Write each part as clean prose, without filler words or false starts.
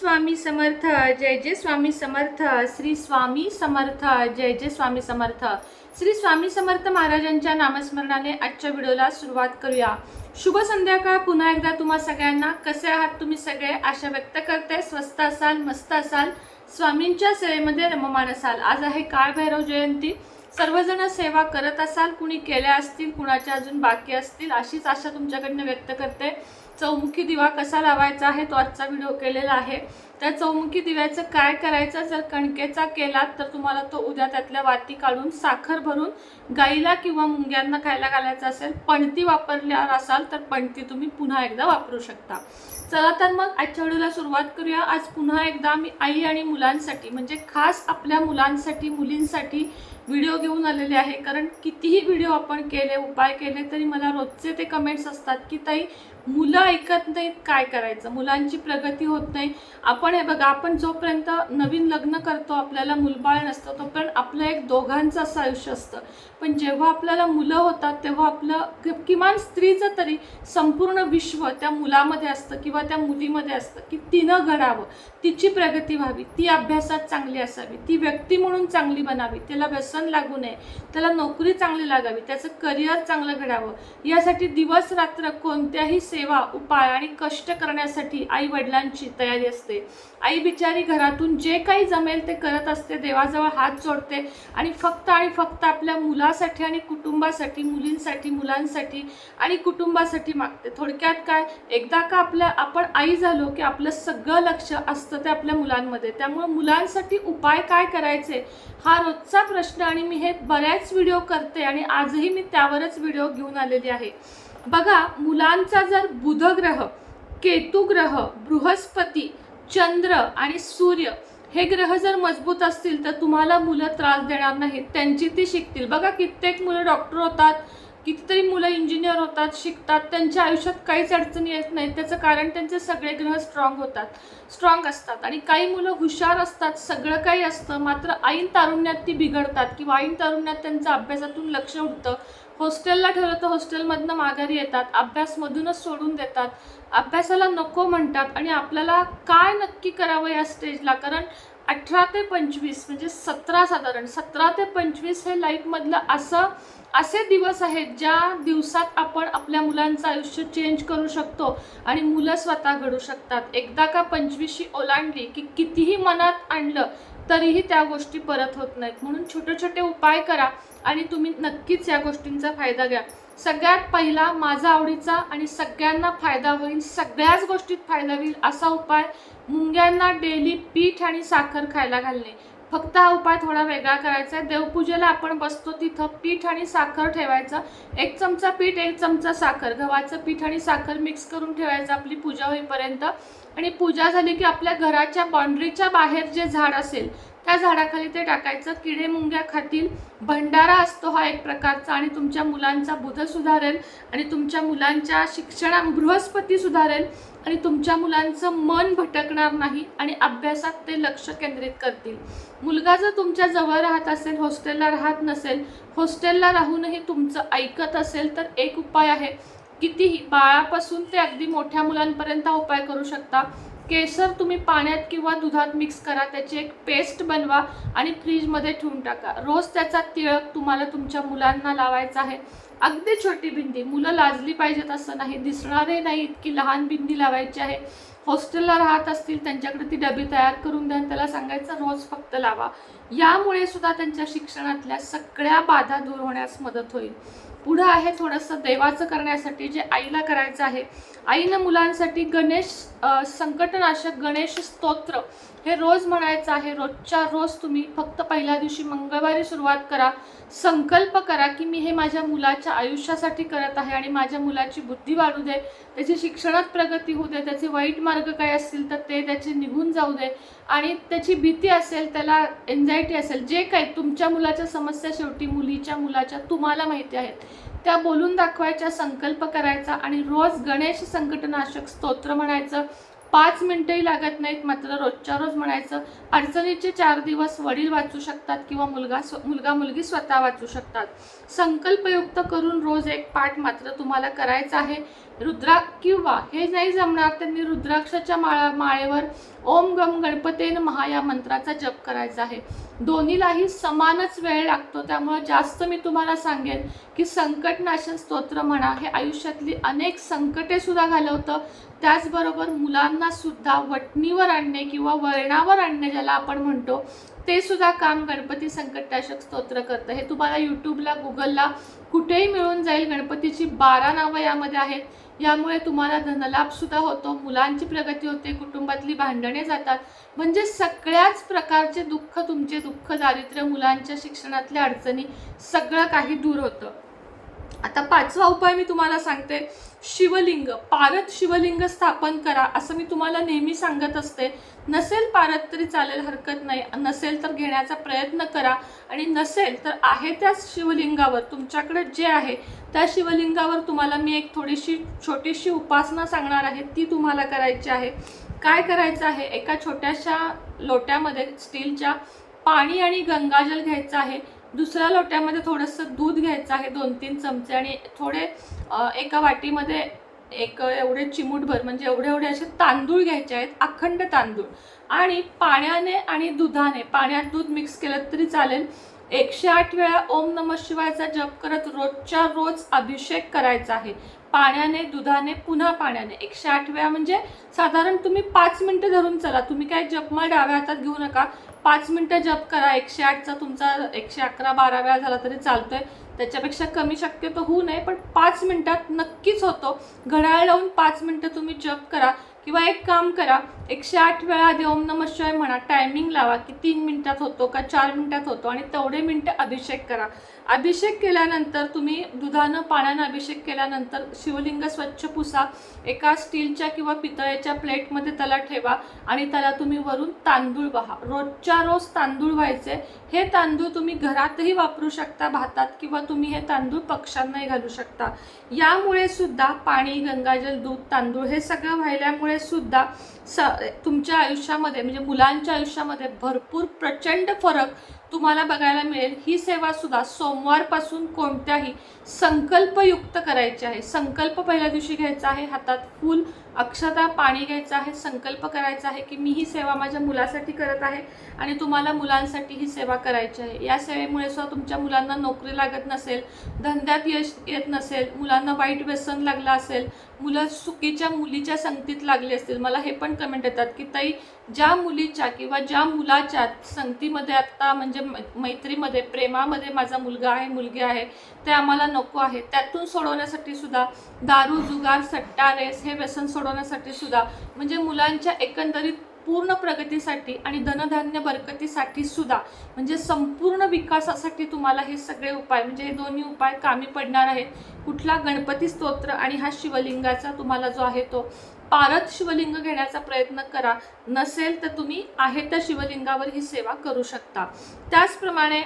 स्वामी समर्थ, जय जय स्वामी समर्थ, श्री स्वामी समर्थ, जय जय स्वामी समर्थ. श्री स्वामी समर्थ महाराजांच्या नामस्मरणाने आजच्या व्हिडिओला सुरुवात करूया. शुभ संध्याकाळ. पुन्हा एकदा तुम्हा सगळ्यांना. कसे आहात तुम्ही सगळे? आशा व्यक्त करते स्वस्त असाल, मस्त असाल, स्वामींच्या सेवेमध्ये रममाण असाल. आज आहे काळभैरव जयंती. सर्वजण सेवा करत असाल, कुणी केल्या असतील, कुणाच्या अजून बाकी असतील, अशीच आशा तुमच्याकडनं व्यक्त करते. चौमुखी दिवा कसा लावायचा आहे तो आजचा व्हिडिओ केलेला आहे. त्या चौमुखी दिव्याचं काय करायचं, जर कणकेचा केलात तर तुम्हाला तो उद्या त्यातल्या वाती काढून साखर भरून गाईला किंवा मुंग्यांना खायला घालायचा असेल. पणती वापरल्यावर असाल तर पणती तुम्ही पुन्हा एकदा वापरू शकता. चला तर मग आजच्या व्हिडिओला सुरुवात करूया. आज पुन्हा एकदा मी आई आणि मुलांसाठी, म्हणजे खास आपल्या मुलांसाठी, मुलींसाठी व्हिडिओ घेऊन आलेले आहे. कारण कितीही व्हिडिओ आपण केले, उपाय केले, तरी मला रोजचे ते कमेंट्स असतात की ताई मुलं ऐकत नाहीत, काय करायचं, मुलांची प्रगती होत नाही. आपण हे बघा, आपण जोपर्यंत नवीन लग्न करतो, आपल्याला मुलबाळ नसतं, तोपर्यंत आपलं एक दोघांचं असं आयुष्य असतं. पण जेव्हा आपल्याला मुलं होतात तेव्हा आपलं किमान स्त्रीचं तरी संपूर्ण विश्व त्या मुलामध्ये असतं किंवा त्या मुलीमध्ये असतं की तिनं घडावं, तिची प्रगती व्हावी, ती अभ्यासात चांगली असावी, ती व्यक्ती म्हणून चांगली बनावी, त्याला व्यसन लागू नये, त्याला नोकरी चांगली लागावी, त्याचं करिअर चांगलं घडावं. यासाठी दिवस रात्र कोणत्याही सेवा, उपाय आणि कष्ट करण्यासाठी आई वडिलांची तयारी असते. आई बिचारी घरातून जे काही जमेल ते करत असते, देवाजवळ हात जोडते आणि फक्त आपल्या मुलासाठी आणि कुटुंबासाठी, मुलींसाठी, मुलांसाठी आणि कुटुंबासाठी मागते. थोडक्यात काय, एकदा का आपण आई झालो की आपलं सगळं लक्ष असतं ते आपल्या मुलांमध्ये. त्यामुळे मुलांसाठी उपाय काय करायचे हा रोजचा प्रश्न, आणि मी हे बऱ्याच व्हिडिओ करते आणि आजही मी त्यावरच व्हिडिओ घेऊन आलेली आहे. बघा, मुलांचा जर बुध ग्रह, केतू ग्रह, बृहस्पती, चंद्र आणि सूर्य हे ग्रह जर मजबूत असतील तर तुम्हाला मुलं त्रास देणार नाहीत, त्यांची ती शिकतील. बघा, कित्येक मुलं डॉक्टर होतात, कितीतरी मुलं इंजिनियर होतात, शिकतात, त्यांच्या आयुष्यात काहीच अडचणी येत नाहीत. त्याचं कारण त्यांचे सगळे ग्रह स्ट्रॉंग असतात. आणि काही मुलं हुशार असतात, सगळं काही असतं, मात्र ऐन तारुण्यात ती बिघडतात किंवा ऐन तारुण्यात त्यांचं अभ्यासातून लक्ष उडतं. हॉस्टेलला ठेवलं तर हॉस्टेलमधनं माघारी येतात, अभ्यासमधूनच सोडून देतात, अभ्यासाला नको म्हणतात. आणि आपल्याला काय नक्की करावं या स्टेजला, कारण 18 ते 25 म्हणजे 17 ते 25 हे लाईफमधलं असे दिवस आहेत ज्या दिवसात आपण आपल्या मुलांचं आयुष्य चेंज करू शकतो आणि मुलं स्वतः घडू शकतात. एकदा का 25शी ओलांडली की कितीही मनात आणलं तरीही त्या गोष्टी परत होत नाहीत. म्हणून छोटे छोटे उपाय करा आणि तुम्ही नक्कीच या गोष्टींचा फायदा घ्या. सगळ्यात पहिला माझा आवडीचा आणि सगळ्यांना फायदा होईल, सगळ्याच गोष्टीत फायदा होईल असा उपाय, मुंग्यांना डेली पीठ आणि साखर खायला घालणे. फक्त हा उपाय थोडा वेगळा करायचा आहे. देवपूजेला आपण बसतो तिथं पीठ आणि साखर ठेवायचं. 1 चमचा पीठ, 1 चमचा साखर, गव्हाचं पीठ आणि साखर मिक्स करून ठेवायचं आपली पूजा होईपर्यंत. आणि पूजा झाली की आपल्या घराच्या बाउंड्रीच्या बाहेर जे झाड असेल त्या झाडाखाली ते टाकायचं. किडे मुंग्या खातील. भंडारा असतो हा एक प्रकारचा, आणि तुमच्या मुलांचा बुध सुधारेल आणि तुमच्या मुलांच्या बृहस्पती सुधारेल आणि तुमच्या मुलांचं मन भटकणार नाही आणि अभ्यासात ते लक्ष केंद्रित करतील. मुलगा जर तुमच्या जवळ राहत असेल, हॉस्टेलला राहत नसेल, हॉस्टेलला राहूनही तुमचं ऐकत असेल, तर एक उपाय आहे. कितीही बाळापासून ते अगदी मोठ्या मुलांपर्यंत हा उपाय करू शकता. केसर तुम्ही पाण्यात किंवा दुधात मिक्स करा, त्याची एक पेस्ट बनवा आणि फ्रीजमध्ये ठेवून टाका. रोज त्याचा तिळक तुम्हाला तुमच्या मुलांना लावायचा आहे. अगदी छोटी बिंदी, मुलं लाजली पाहिजेत असं नाही, दिसणारे नाही इतकी लहान बिंदी लावायची आहे. हॉस्टेलला राहत असतील त्यांच्याकडे ती डबी तयार करून द्या, त्याला सांगायचं रोज फक्त लावा. यामुळे सुद्धा त्यांच्या शिक्षणातल्या सगळ्या बाधा दूर होण्यास मदत होईल. पुढं आहे थोडंसं देवाचं करण्यासाठी, जे आईला करायचं आहे. आईनं मुलांसाठी संकटनाशक गणेश स्तोत्र हे रोज म्हणायचं आहे. रोजच्या रोज तुम्ही फक्त पहिल्या दिवशी मंगळवारी सुरुवात करा. संकल्प करा की मी हे माझ्या मुलाच्या आयुष्यासाठी करत आहे आणि माझ्या मुलाची बुद्धी वाढू दे, त्याची शिक्षणात प्रगती होऊ दे, त्याचे वाईट मार्ग काय असतील तर ते त्याचे निघून जाऊ दे, आणि त्याची भीती असेल, त्याला एन्झायटी असेल, जे काही तुमच्या मुलाच्या समस्या शेवटी मुलीच्या मुलाच्या तुम्हाला माहिती आहेत त्या बोलून दाखवायच्या, संकल्प करायचा आणि रोज गणेश संकटनाशक स्तोत्र म्हणायचं. 5 मिनिटंही लागत नाहीत, मात्र रोजच्या रोज म्हणायचं. अडचणीचे 4 दिवस वडील वाचू शकतात किंवा मुलगा मुलगी स्वतः वाचू शकतात. संकल्पयुक्त करून रोज एक पाठ मात्र तुम्हाला करायचा आहे. रुद्रा किंवा हे नाही जमणार त्यांनी रुद्राक्षाच्या माळेवर ओम गम गणपतेन महा या मंत्राचा जप करायचा आहे. दोन्हीलाही समानच वेळ लागतो, त्यामुळे जास्त मी तुम्हाला सांगेन की संकटनाशन स्तोत्र म्हणा, हे आयुष्यातली अनेक संकटे सुद्धा घालवतं. त्याचबरोबर मुलांना सुद्धा वटणीवर आणणे किंवा वळणावर आणणे ज्याला आपण म्हणतो, ते सुद्धा काम गणपती संकटनाशक स्तोत्र करतं. हे तुम्हाला यूट्यूबला, गुगलला कुठेही मिळून जाईल. गणपतीची 12 नावं यामध्ये आहेत. यामुळे तुम्हाला धनलाभ सुद्धा होतो, मुलांची प्रगती होते, कुटुंबातली भांडणे जातात, म्हणजे सगळ्याच प्रकारचे दुःख, तुमचे दुःख, दारिद्र्य, मुलांच्या शिक्षणातल्या अडचणी, सगळं काही दूर होतं. आता 5वा उपाय मी तुम्हाला सांगते. शिवलिंग, पारद शिवलिंग स्थापन करा, असं मी तुम्हाला नेहमी सांगत असते. नसेल पारद तरी चालेल, हरकत नाही. नसेल तर घेण्याचा प्रयत्न करा, आणि नसेल तर आहे त्या शिवलिंगावर, तुमच्याकडे जे आहे त्या शिवलिंगावर तुम्हाला मी एक थोडीशी छोटीशी उपासना सांगणार आहे, ती तुम्हाला करायची आहे. काय करायचं आहे, एका छोट्याशा लोट्यामध्ये स्टीलच्या पाणी आणि गंगाजल घ्यायचं आहे. दुसऱ्या लोट्यामध्ये थोडंसं दूध घ्यायचं आहे, 2-3 चमचे, आणि थोडे एका वाटीमध्ये एक एवढे चिमूटभर, म्हणजे एवढे असे तांदूळ घ्यायचे आहेत, अखंड तांदूळ, आणि पाण्याने आणि दुधाने, पाण्यात दूध मिक्स केलं तरी चालेल, 108 वेळा ओम नमः शिवायचा जप करत रोजच्या रोज अभिषेक करायचा आहे. पाण्याने, दुधाने, पुन्हा पाण्याने 108 वेळा, म्हणजे साधारण तुम्ही 5 मिनिटं धरून चला. तुम्ही काय जपमाळ डाव्या हातात घेऊ नका, 5 मिनिटं जप करा. 108चा तुमचा 111-12 वेळा झाला तरी चालतोय, त्याच्यापेक्षा कमी शक्यतो होऊ नये, पण 5 मिनिटात नक्कीच होतो. घड्याळ लावून 5 मिनिटं तुम्ही जप करा, किंवा एक काम करा, 108 वेळा आधी ओम नमः शिवाय म्हणा, टायमिंग लावा की 3 मिनिटात होतो का 4 मिनिटात होतो, आणि तेवढे मिनिटं अभिषेक करा. अभिषेक केल्यानंतर तुम्ही दुधानं, पाण्यानं अभिषेक केल्यानंतर शिवलिंग स्वच्छ पुसा, एका स्टीलच्या किंवा पितळेच्या प्लेटमध्ये त्याला ठेवा, आणि त्याला तुम्ही वरून तांदूळ वाहा. रोजच्या रोज तांदूळ व्हायचे. हे तांदूळ तुम्ही घरातही वापरू शकता भातात, किंवा तुम्ही हे तांदूळ पक्ष्यांनाही घालू शकता. यामुळे सुद्धा पाणी, गंगाजल, दूध, तांदूळ हे सगळं व्हायल्यामुळे सुद्धा तुमच्या आयुष्यामध्ये, म्हणजे मुलांच्या आयुष्यामध्ये भरपूर प्रचंड फरक तुम्हाला बघायला मिळेल. ही सेवा सुद्धा सोमवारपासून कोणत्याही संकल्पयुक्त करायची आहे. संकल्प पहिल्या दिवशी घ्यायचा आहे, हातात फूल, अक्षता, पाणी घ्यायचं आहे. संकल्प करायचा आहे की मी ही सेवा माझ्या मुलासाठी करत आहे, आणि तुम्हाला मुलांसाठी ही सेवा करायची आहे. या सेवेमुळे सुद्धा तुमच्या मुलांना नोकरी लागत नसेल, धंद्यात यश येत नसेल, मुलांना वाईट व्यसन लागलं असेल, मुलं चुकीच्या मुलीच्या संगतीत लागली असतील. मला हे पण कमेंट येतात की ताई, ज्या मुलीच्या किंवा ज्या मुलाच्या संगतीमध्ये आत्ता, म्हणजे मैत्रीमध्ये, प्रेमामध्ये माझा मुलगा आहे, मुलगी आहे, ते आम्हाला नको आहे, त्यातून सोडवण्यासाठी सुद्धा दारू, जुगार, सट्टा, रेस हे व्यसन सोडवण्यासाठी सुद्धा, म्हणजे मुलांच्या एकंदरीत पूर्ण प्रगतीसाठी आणि धनधान्य बरकतीसाठी सुद्धा, म्हणजे संपूर्ण विकासासाठी तुम्हाला हे सगळे उपाय, म्हणजे हे दोन्ही उपाय कामी पडणार आहेत. कुठला, गणपती स्तोत्र आणि हा शिवलिंगाचा तुम्हाला जो आहे तो पारद शिवलिंग घेण्याचा प्रयत्न करा. नसेल तर तुम्ही आहे त्या शिवलिंगावर ही सेवा करू शकता. त्याचप्रमाणे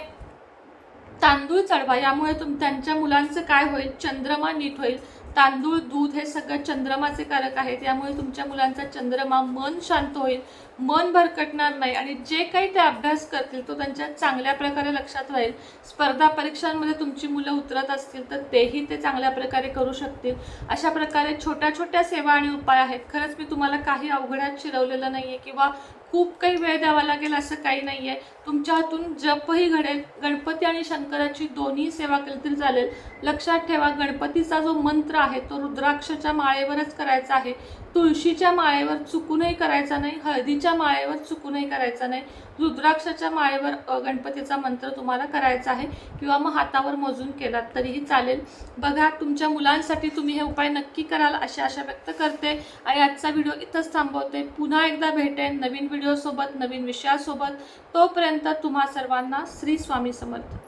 तांदूळ चढवा. यामुळे त्यांच्या मुलांचं काय होईल, चंद्रमा नीट होईल. तांदूळ, दूध हे सगळं चंद्रमाचे कारक आहेत. यामुळे तुमच्या मुलांचा चंद्रमा, मन शांत होईल, मन भरकटणार नाही, आणि जे काही ते अभ्यास करतील तो त्यांच्या चांगल्या प्रकारे लक्षात राहील. स्पर्धा परीक्षांमध्ये तुमची मुलं उतरत असतील तर तेही ते चांगल्या प्रकारे करू शकतील. अशा प्रकारे छोट्या छोट्या सेवा आणि उपाय आहेत. खरंच मी तुम्हाला काही अवघडात शिरवलेलं नाही आहे, किंवा खूप काही वेळ द्यावा लागेल असं काही नाही आहे. तुमच्या हातून जपही घडेल. गणपती आणि शंकराची दोन्ही सेवा केली तरी चालेल. लक्षात ठेवा, गणपतीचा जो मंत्र आहे तो रुद्राक्षाच्या माळेवरच करायचा आहे. तुळशीच्या माळेवर चुकूनही करायचा नाही, हळदीच्या माळेवर चुकूनही करायचा नाही. रुद्राक्षाच्या माळेवर गणपतीचा मंत्र तुम्हाला करायचा आहे, किंवा मग हातावर मोजून केलात तरीही चालेल. बघा, तुमच्या मुलांसाठी तुम्ही हे उपाय नक्की कराल अशी आशा व्यक्त करते, आणि आजचा व्हिडिओ इथंच थांबवते. पुन्हा एकदा भेटेन नवीन व्हिडिओसोबत, नवीन विषयासोबत. तोपर्यंत तुम्हा सर्वांना श्री स्वामी समर्थ.